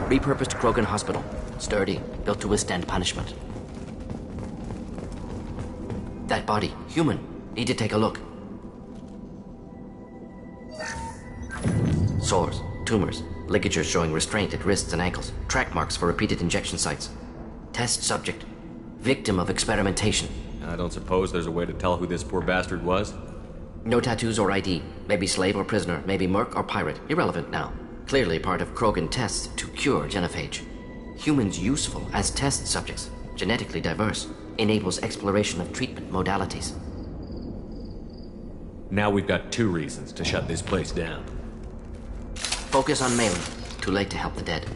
Repurposed Krogan Hospital. Sturdy, built to withstand punishment. That body, human. Need to take a look. Sores, tumors, ligatures showing restraint at wrists and ankles, track marks for repeated injection sites. Test subject. Victim of experimentation. I don't suppose there's a way to tell who this poor bastard was? No tattoos or ID. Maybe slave or prisoner, maybe merc or pirate. Irrelevant now. Clearly part of Krogan tests to cure genophage. Humans useful as test subjects, genetically diverse, enables exploration of treatment modalities. Now we've got 2 reasons to shut this place down. Focus on Malin. Too late to help the dead.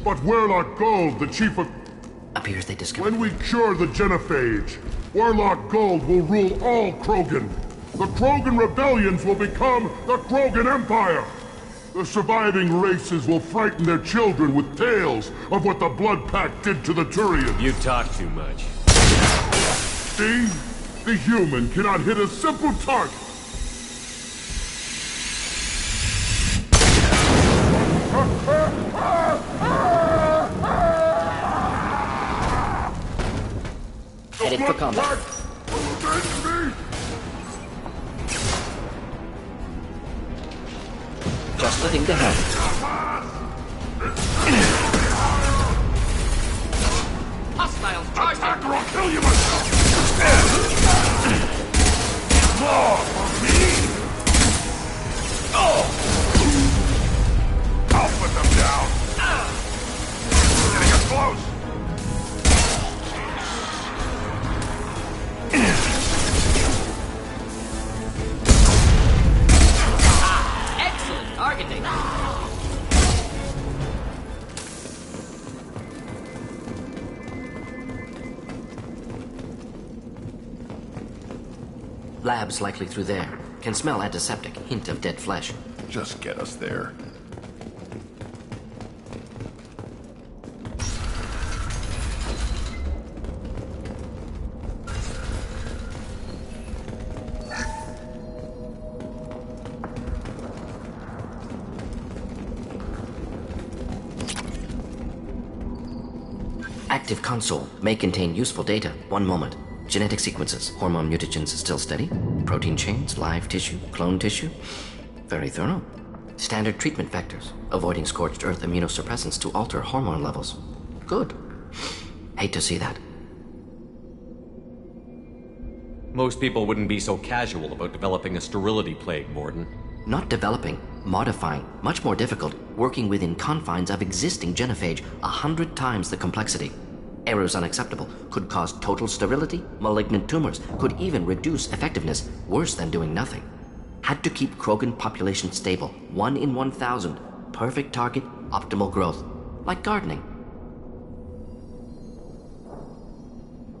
But Warlock Gold, the chief of... Appears they discovered... When we cure the genophage, Warlock Gold will rule all Krogan. The Krogan rebellions will become the Krogan Empire. The surviving races will frighten their children with tales of what the Blood Pact did to the Turians. You talk too much. See? The human cannot hit a simple target. Headed for combat. Just the thing to have. Hostiles charging! Attack or I'll kill you myself! More for me! Oh! I'll put them down! Getting us close! Excellent targeting! Labs likely through there. Can smell antiseptic, hint of dead flesh. Just get us there. Active console may contain useful data. One moment. Genetic sequences, hormone mutagens still steady, protein chains, live tissue, clone tissue. Very thorough. Standard treatment vectors, avoiding scorched earth immunosuppressants to alter hormone levels. Good. Hate to see that. Most people wouldn't be so casual about developing a sterility plague, Mordin. Not developing, modifying, much more difficult, working within confines of existing genophage, 100 times the complexity. Errors unacceptable, could cause total sterility, malignant tumors, could even reduce effectiveness, worse than doing nothing. Had to keep Krogan population stable, 1 in 1,000, perfect target, optimal growth, like gardening.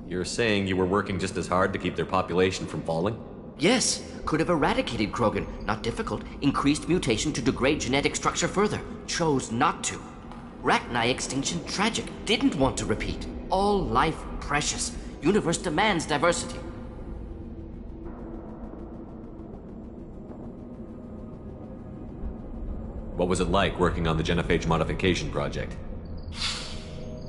You're saying you were working just as hard to keep their population from falling? Yes, could have eradicated Krogan, not difficult, increased mutation to degrade genetic structure further, chose not to. Rachni extinction tragic, didn't want to repeat. All life precious. Universe demands diversity. What was it like working on the genophage modification project?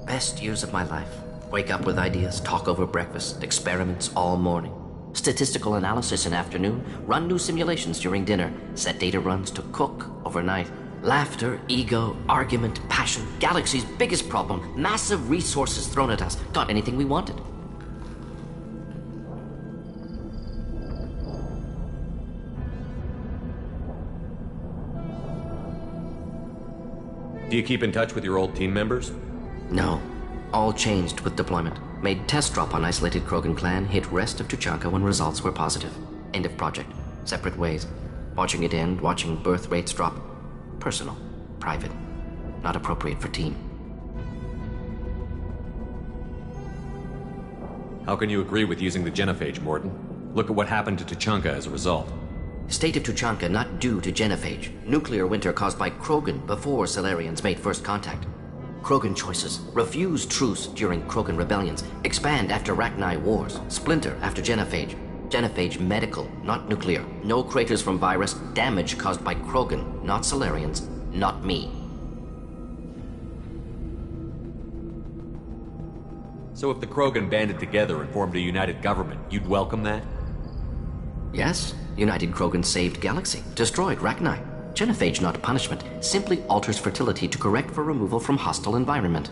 Best years of my life. Wake up with ideas, talk over breakfast, experiments all morning. Statistical analysis in afternoon, run new simulations during dinner, set data runs to cook overnight. Laughter, ego, argument, passion, galaxy's biggest problem, massive resources thrown at us. Got anything we wanted. Do you keep in touch with your old team members? No. All changed with deployment. Made test drop on isolated Krogan clan, hit rest of Tuchanka when results were positive. End of project. Separate ways. Watching it end, watching birth rates drop. Personal. Private. Not appropriate for team. How can you agree with using the genophage, Mordin? Look at what happened to Tuchanka as a result. State of Tuchanka not due to genophage. Nuclear winter caused by Krogan before Salarians made first contact. Krogan choices. Refuse truce during Krogan rebellions. Expand after Rachni wars. Splinter after genophage. Genophage medical, not nuclear. No craters from virus. Damage caused by Krogan, not Salarians, not me. So if the Krogan banded together and formed a united government, you'd welcome that? Yes, United Krogan saved Galaxy, destroyed Rachni. Genophage, not punishment, simply alters fertility to correct for removal from hostile environment.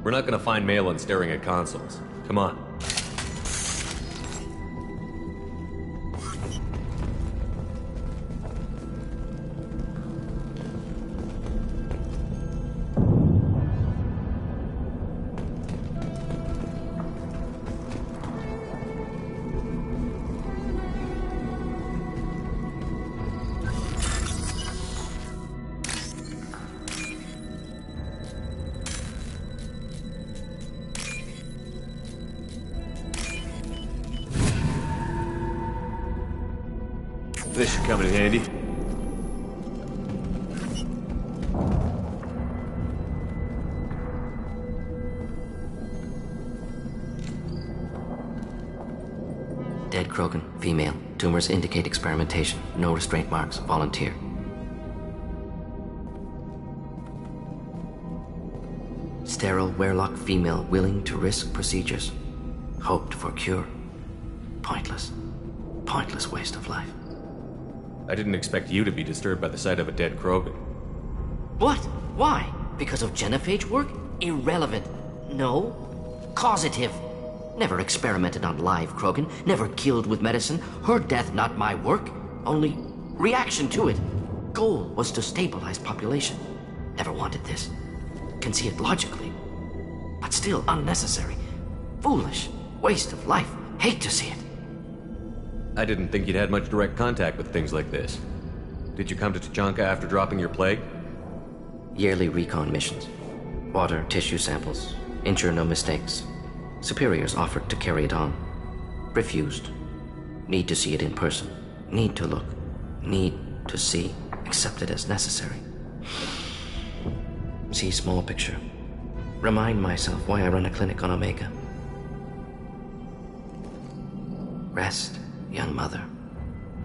We're not gonna find Malin staring at consoles. Come on. This should come in handy. Dead Krogan, female. Tumors indicate experimentation. No restraint marks. Volunteer. Sterile Werelock female willing to risk procedures. Hoped for cure. Pointless. Pointless waste of life. I didn't expect you to be disturbed by the sight of a dead Krogan. What? Why? Because of genophage work? Irrelevant. No. Causative. Never experimented on live Krogan. Never killed with medicine. Her death, not my work. Only reaction to it. Goal was to stabilize population. Never wanted this. Can see it logically. But still unnecessary. Foolish. Waste of life. Hate to see it. I didn't think you'd had much direct contact with things like this. Did you come to Tuchanka after dropping your plague? Yearly recon missions. Water, tissue samples. Ensure no mistakes. Superiors offered to carry it on. Refused. Need to see it in person. Need to look. Need to see. Accepted as necessary. See small picture. Remind myself why I run a clinic on Omega. Rest, young mother.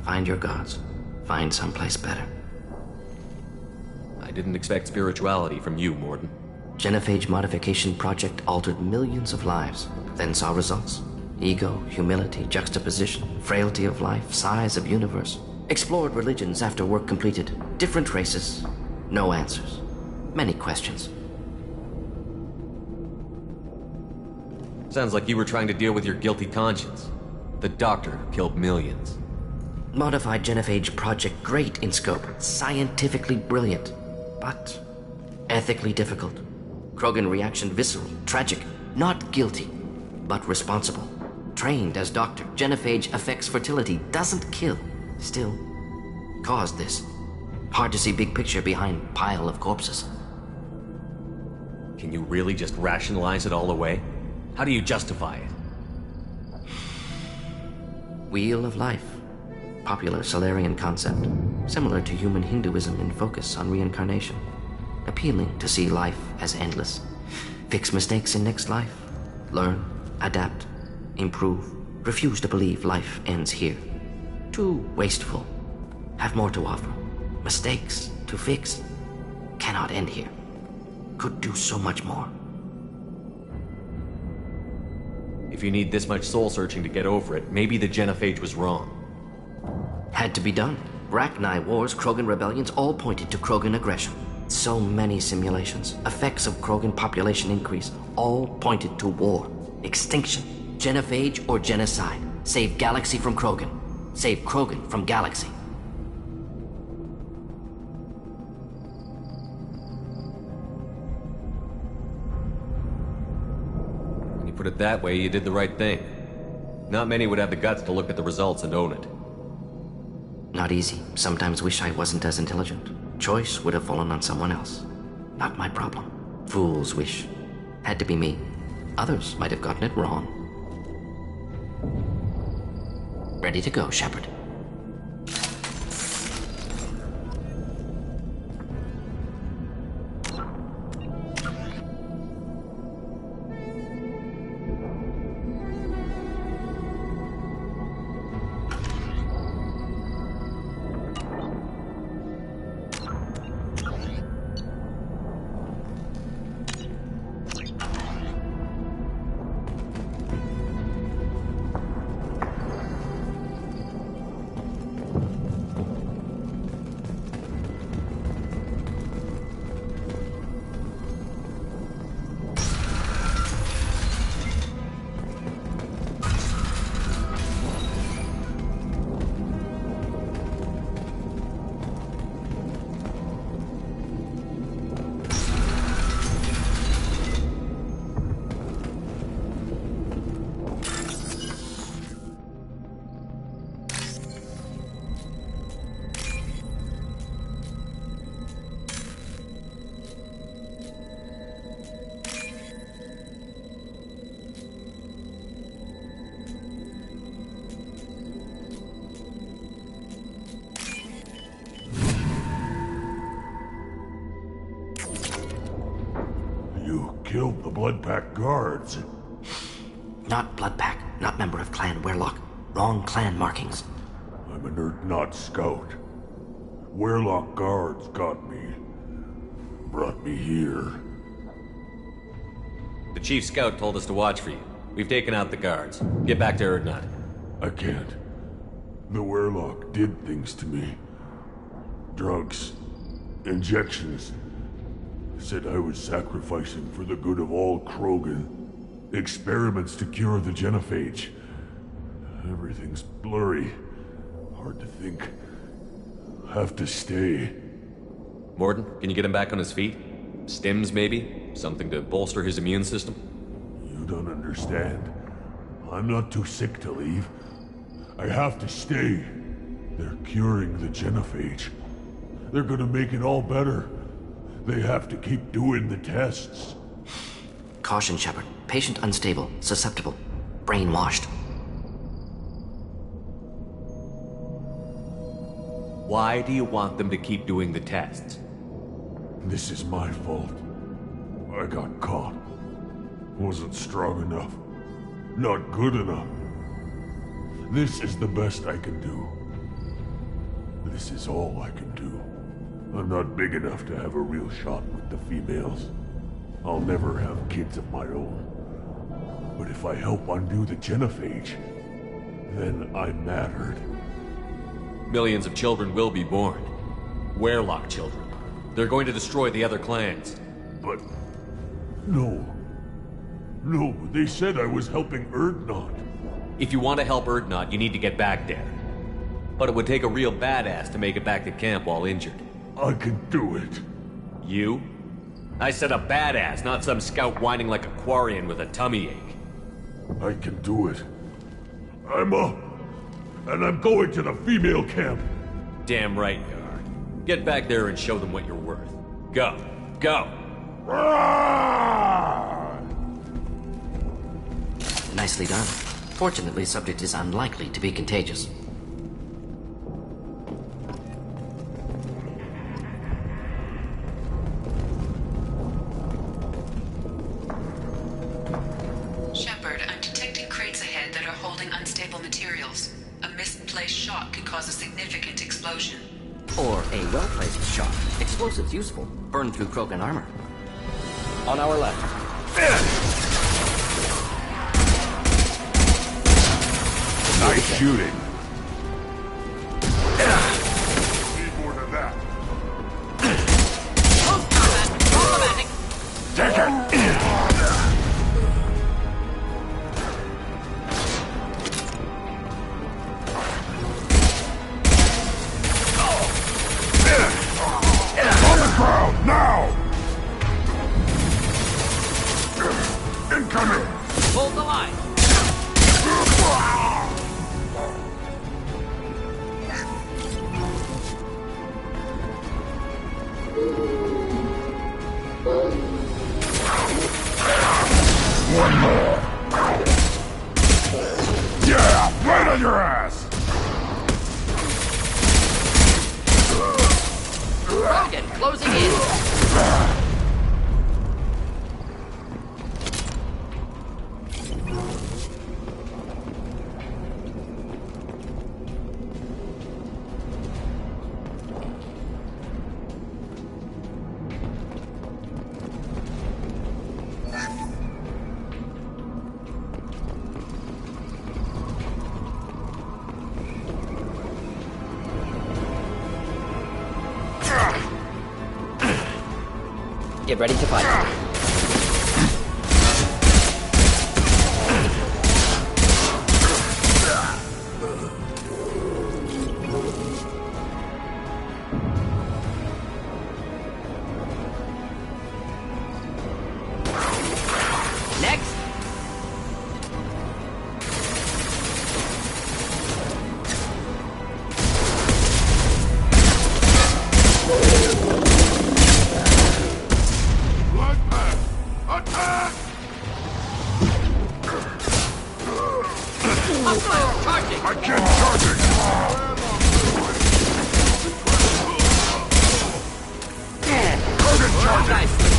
Find your gods. Find someplace better. I didn't expect spirituality from you, Mordin. Genophage modification project altered millions of lives, then saw results. Ego, humility, juxtaposition, frailty of life, size of universe. Explored religions after work completed. Different races. No answers. Many questions. Sounds like you were trying to deal with your guilty conscience. The doctor killed millions. Modified genophage project great in scope. Scientifically brilliant. But ethically difficult. Krogan reaction visceral, tragic. Not guilty, but responsible. Trained as doctor. Genophage affects fertility, doesn't kill. Still, caused this. Hard to see big picture behind pile of corpses. Can you really just rationalize it all away? How do you justify it? Wheel of life. Popular Salarian concept. Similar to human Hinduism in focus on reincarnation. Appealing to see life as endless. Fix mistakes in next life. Learn, adapt, improve. Refuse to believe life ends here. Too wasteful. Have more to offer. Mistakes to fix. Cannot end here. Could do so much more. If you need this much soul searching to get over it, maybe the genophage was wrong. Had to be done. Rachni wars, Krogan rebellions, all pointed to Krogan aggression. So many simulations. Effects of Krogan population increase, all pointed to war. Extinction. Genophage or genocide. Save Galaxy from Krogan. Save Krogan from Galaxy. When you put it that way, you did the right thing. Not many would have the guts to look at the results and own it. Not easy. Sometimes wish I wasn't as intelligent. Choice would have fallen on someone else. Not my problem. Fools wish. Had to be me. Others might have gotten it wrong. Ready to go, Shepard. You killed the Bloodpack guards. Not Bloodpack, not member of Clan Werlock. Wrong clan markings. I'm an Urdnot scout. Werlock guards got me. Brought me here. The Chief Scout told us to watch for you. We've taken out the guards. Get back to Urdnot. I can't. The Werlock did things to me. Drugs. Injections. Said I was sacrificing for the good of all Krogan. Experiments to cure the genophage. Everything's blurry. Hard to think. Have to stay. Mordin, can you get him back on his feet? Stims, maybe? Something to bolster his immune system? You don't understand. I'm not too sick to leave. I have to stay. They're curing the genophage. They're gonna make it all better. They have to keep doing the tests. Caution, Shepard. Patient unstable, susceptible, brainwashed. Why do you want them to keep doing the tests? This is my fault. I got caught. Wasn't strong enough. Not good enough. This is the best I can do. This is all I can do. I'm not big enough to have a real shot with the females. I'll never have kids of my own. But if I help undo the genophage, then I mattered. Millions of children will be born. Werlock children. They're going to destroy the other clans. But... no. No, they said I was helping Urdnot. If you want to help Urdnot, you need to get back there. But it would take a real badass to make it back to camp while injured. I can do it. You? I said a badass, not some scout whining like a Quarian with a tummy ache. I can do it. I'm up. And I'm going to the female camp. Damn right you are. Get back there and show them what you're worth. Go. Go! Nicely done. Fortunately, subject is unlikely to be contagious. Shepard, I'm detecting crates ahead that are holding unstable materials. A misplaced shot could cause a significant explosion. Or a well-placed shot. Explosives useful. Burn through Krogan armor. On our left. Nice shooting. Need more than that. Problematic. Take it! On the ground, now! Incoming! Hold the line! Yeah, right on your ass! Krogan closing in. Get ready to fight. Next. I can't charge it! Krogan charging! Nicely.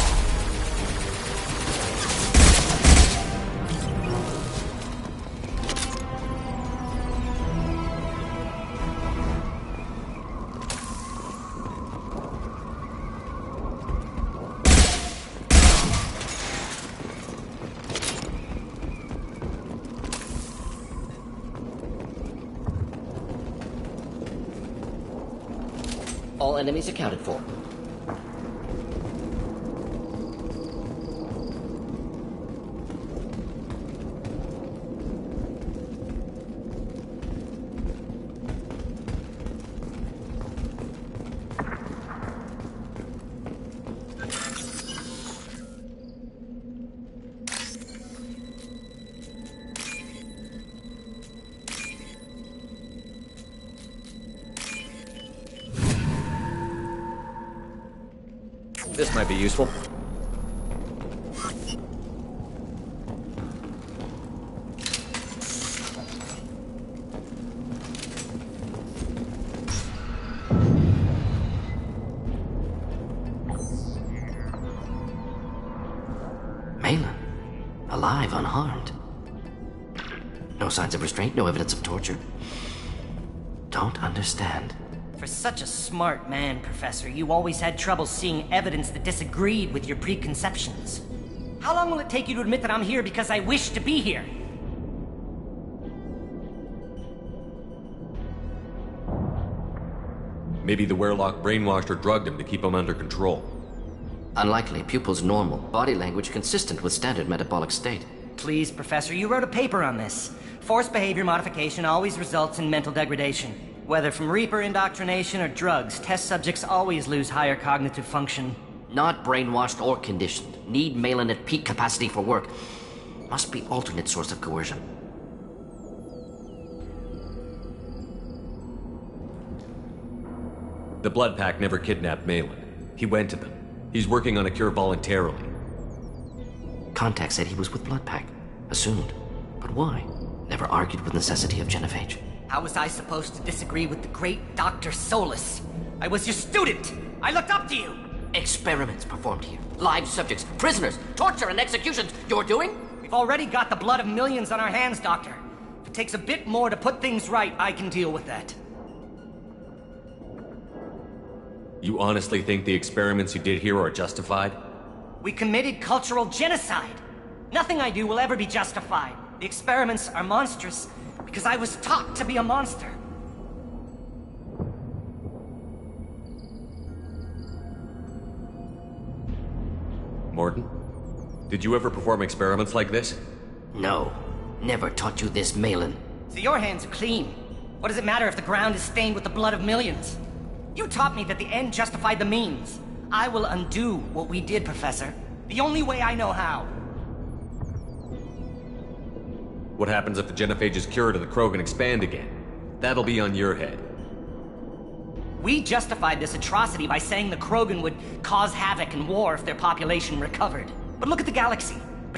All enemies accounted for. This might be useful. Malin, alive, unharmed. No signs of restraint, no evidence of torture. Don't understand. For such a smart man, Professor, you always had trouble seeing evidence that disagreed with your preconceptions. How long will it take you to admit that I'm here because I wish to be here? Maybe the Werlock brainwashed or drugged him to keep him under control. Unlikely. Pupil's normal. Body language consistent with standard metabolic state. Please, Professor, you wrote a paper on this. Forced behavior modification always results in mental degradation. Whether from Reaper indoctrination or drugs, test subjects always lose higher cognitive function. Not brainwashed or conditioned. Need Malin at peak capacity for work. Must be alternate source of coercion. The Blood Pack never kidnapped Malin. He went to them. He's working on a cure voluntarily. Contact said he was with Blood Pack. Assumed. But why? Never argued with necessity of genophage. How was I supposed to disagree with the great Dr. Solus? I was your student! I looked up to you! Experiments performed here. Live subjects, prisoners, torture and executions. You're doing? We've already got the blood of millions on our hands, Doctor. If it takes a bit more to put things right, I can deal with that. You honestly think the experiments you did here are justified? We committed cultural genocide. Nothing I do will ever be justified. The experiments are monstrous because I was taught to be a monster. Morton? Did you ever perform experiments like this? No. Never taught you this, Malin. So your hands are clean. What does it matter if the ground is stained with the blood of millions? You taught me that the end justified the means. I will undo what we did, Professor. The only way I know how. What happens if the genophage is cured and the Krogan expand again? That'll be on your head. We justified this atrocity by saying the Krogan would cause havoc and war if their population recovered. But look at the galaxy.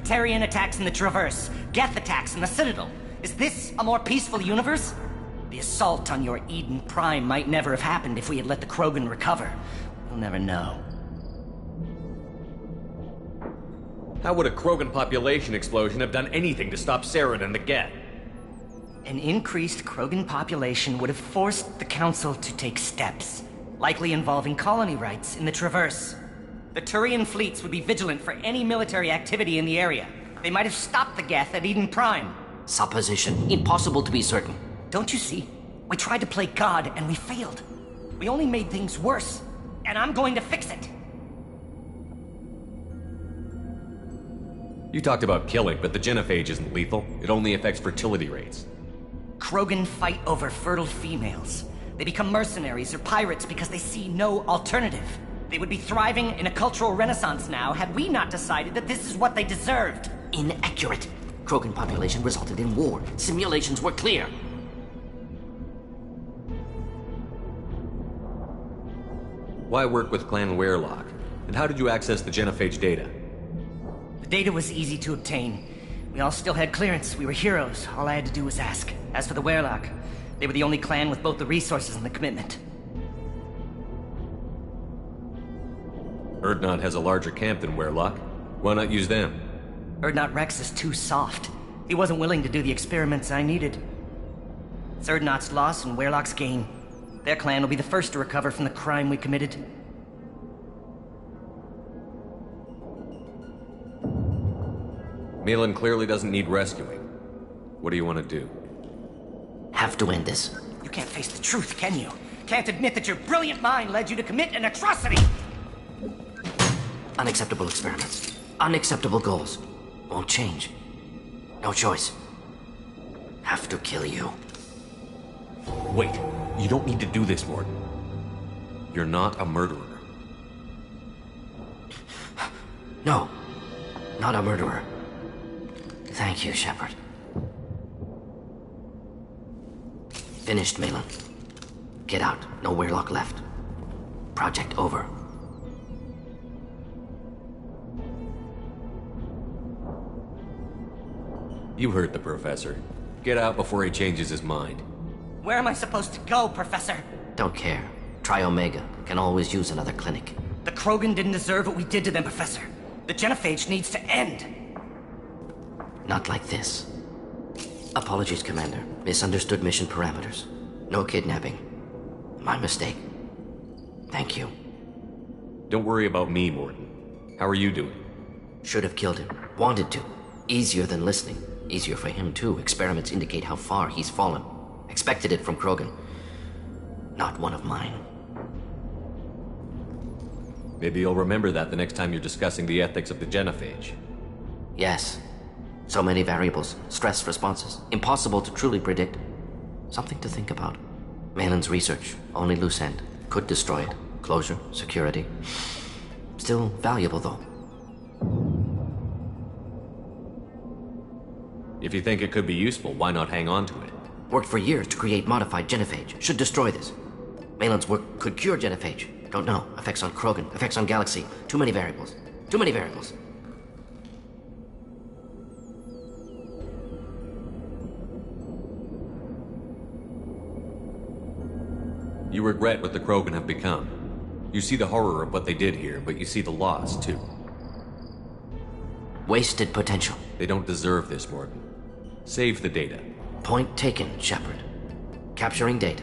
Tarian attacks in the Traverse, Geth attacks in the Citadel. Is this a more peaceful universe? The assault on your Eden Prime might never have happened if we had let the Krogan recover. We'll never know. How would a Krogan population explosion have done anything to stop Saren and the Geth? An increased Krogan population would have forced the Council to take steps, likely involving colony rights in the Traverse. The Turian fleets would be vigilant for any military activity in the area. They might have stopped the Geth at Eden Prime. Supposition. Impossible to be certain. Don't you see? We tried to play God and we failed. We only made things worse, and I'm going to fix it. You talked about killing, but the genophage isn't lethal. It only affects fertility rates. Krogan fight over fertile females. They become mercenaries or pirates because they see no alternative. They would be thriving in a cultural renaissance now had we not decided that this is what they deserved. Inaccurate. Krogan population resulted in war. Simulations were clear. Why work with Clan Weyrloc? And how did you access the genophage data? The data was easy to obtain. We all still had clearance. We were heroes. All I had to do was ask. As for the Weyrloc, they were the only clan with both the resources and the commitment. Urdnot has a larger camp than Weyrloc. Why not use them? Urdnot Rex is too soft. He wasn't willing to do the experiments I needed. It's Urdnot's loss and Weyrloc's gain. Their clan will be the first to recover from the crime we committed. Malin clearly doesn't need rescuing. What do you want to do? Have to end this. You can't face the truth, can you? Can't admit that your brilliant mind led you to commit an atrocity! Unacceptable experiments. Unacceptable goals. Won't change. No choice. Have to kill you. Wait, you don't need to do this, Mordin. You're not a murderer. No. Not a murderer. Thank you, Shepard. Finished, Malin. Get out. No Weyrloc left. Project over. You heard the Professor. Get out before he changes his mind. Where am I supposed to go, Professor? Don't care. Try Omega. Can always use another clinic. The Krogan didn't deserve what we did to them, Professor. The genophage needs to end. Not like this. Apologies, Commander. Misunderstood mission parameters. No kidnapping. My mistake. Thank you. Don't worry about me, Mordin. How are you doing? Should have killed him. Wanted to. Easier than listening. Easier for him, too. Experiments indicate how far he's fallen. Expected it from Krogan. Not one of mine. Maybe you'll remember that the next time you're discussing the ethics of the genophage. Yes. So many variables. Stress responses. Impossible to truly predict. Something to think about. Malin's research. Only loose end. Could destroy it. Closure. Security. Still valuable, though. If you think it could be useful, why not hang on to it? Worked for years to create modified genophage. Should destroy this. Malin's work could cure genophage. Don't know. Effects on Krogan. Effects on Galaxy. Too many variables. Too many variables. You regret what the Krogan have become. You see the horror of what they did here, but you see the loss, too. Wasted potential. They don't deserve this, Mordin. Save the data. Point taken, Shepard. Capturing data.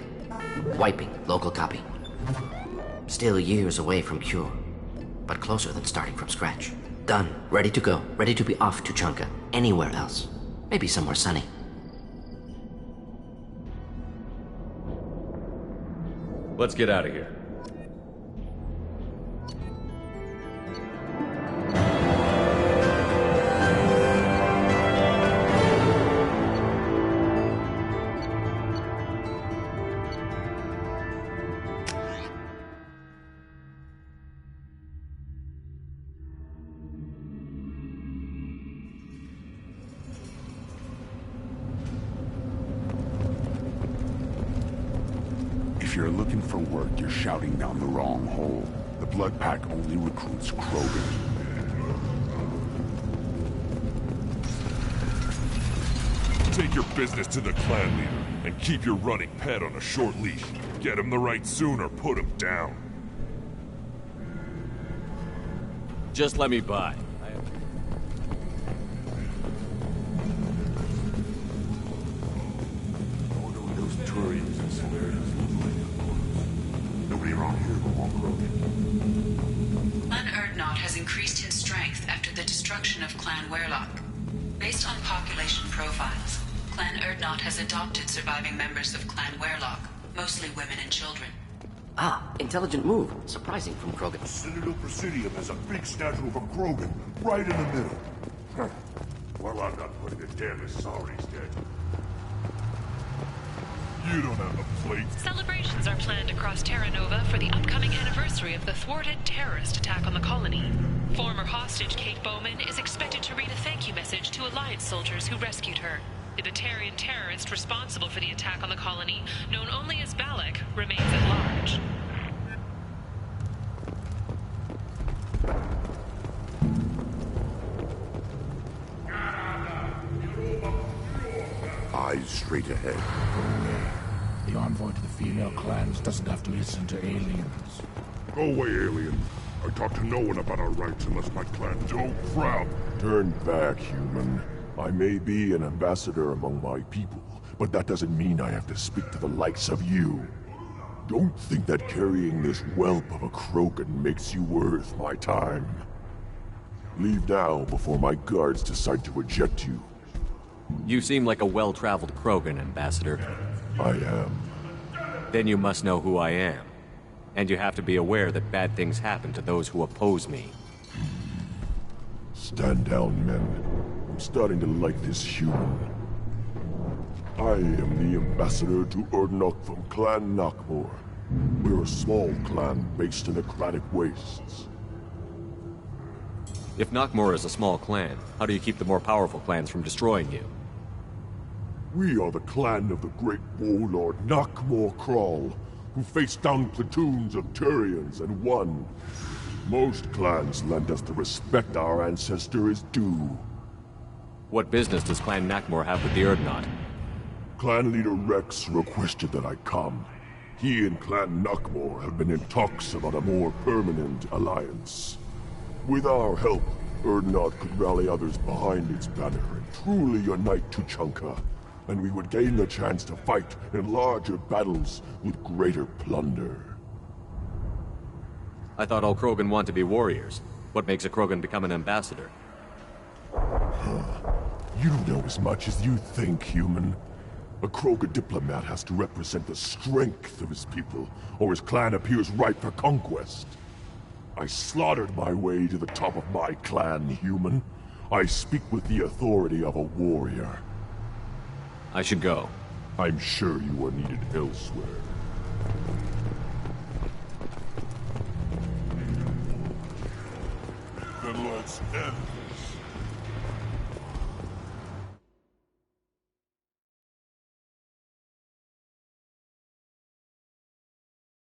Wiping local copy. Still years away from cure, but closer than starting from scratch. Done. Ready to go. Ready to be off to Chunka. Anywhere else. Maybe somewhere sunny. Let's get out of here. If you're looking for work, you're shouting down the wrong hole. The Blood Pack only recruits Krogan. Take your business to the clan leader, and keep your running pet on a short leash. Get him the right soon or put him down. Just let me by. Those Turians and Solarians look like nobody around here will want Krogan. Clan Urdnot has increased in strength after the destruction of Clan Werlock. Based on population profiles, Clan Urdnot has adopted surviving members of Clan Werlock, mostly women and children. Ah, intelligent move. Surprising from Krogan. Citadel Presidium has a big statue of a Krogan right in the middle. Huh. Well, I'm not putting a damn Asari's dead. You don't have a plate. Celebrations are planned across Terra Nova for the upcoming anniversary of the thwarted terrorist attack on the colony. Former hostage Kate Bowman is expected to read a thank you message to Alliance soldiers who rescued her. The Batarian terrorist responsible for the attack on the colony, known only as Balak, remains at large. Eyes straight ahead. The envoy to the female clans doesn't have to listen to aliens. Go away, alien. I talk to no one about our rights unless my clan don't frown. Turn back, human. I may be an ambassador among my people, but that doesn't mean I have to speak to the likes of you. Don't think that carrying this whelp of a Krogan makes you worth my time. Leave now before my guards decide to eject you. You seem like a well-traveled Krogan, Ambassador. I am. Then you must know who I am. And you have to be aware that bad things happen to those who oppose me. Stand down, men. I'm starting to like this human. I am the ambassador to Urdnot from Clan Nakmor. We're a small clan based in the Kratic Wastes. If Nakmor is a small clan, how do you keep the more powerful clans from destroying you? We are the clan of the great warlord Nakmor Kral, who faced down platoons of Turians and won. Most clans lend us the respect our ancestor is due. What business does Clan Nakmor have with the Urdnot? Clan leader Rex requested that I come. He and Clan Nakmor have been in talks about a more permanent alliance. With our help, Urdnot could rally others behind its banner and truly unite Tuchanka, and we would gain the chance to fight in larger battles with greater plunder. I thought all Krogan want to be warriors. What makes a Krogan become an ambassador? You don't know as much as you think, human. A Krogan diplomat has to represent the strength of his people, or his clan appears ripe for conquest. I slaughtered my way to the top of my clan, human. I speak with the authority of a warrior. I should go. I'm sure you are needed elsewhere. Then let's end this.